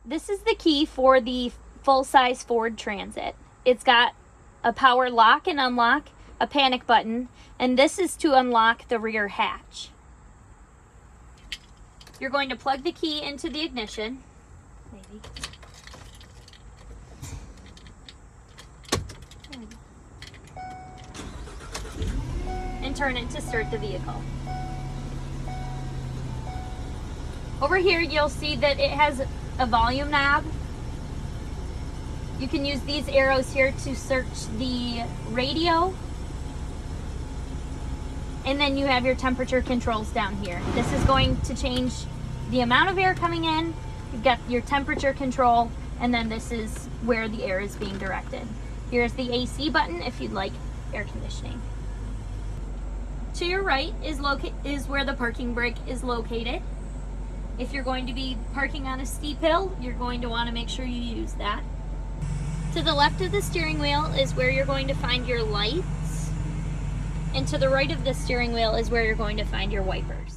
This is the key for the full-size Ford Transit. It's got a power lock and unlock, a panic button, and this is to unlock the rear hatch. You're going to plug the key into the ignition. Maybe. And turn it to start the vehicle. Over here you'll see that it has a volume knob. You can use these arrows here to search the radio. And then you have your temperature controls down here. This is going to change the amount of air coming in. You've got your temperature control, and then this is where the air is being directed. Here's the AC button if you'd like air conditioning. To your right is where the parking brake is located. If you're going to be parking on a steep hill, you're going to want to make sure you use that. To the left of the steering wheel is where you're going to find your lights. And to the right of the steering wheel is where you're going to find your wipers.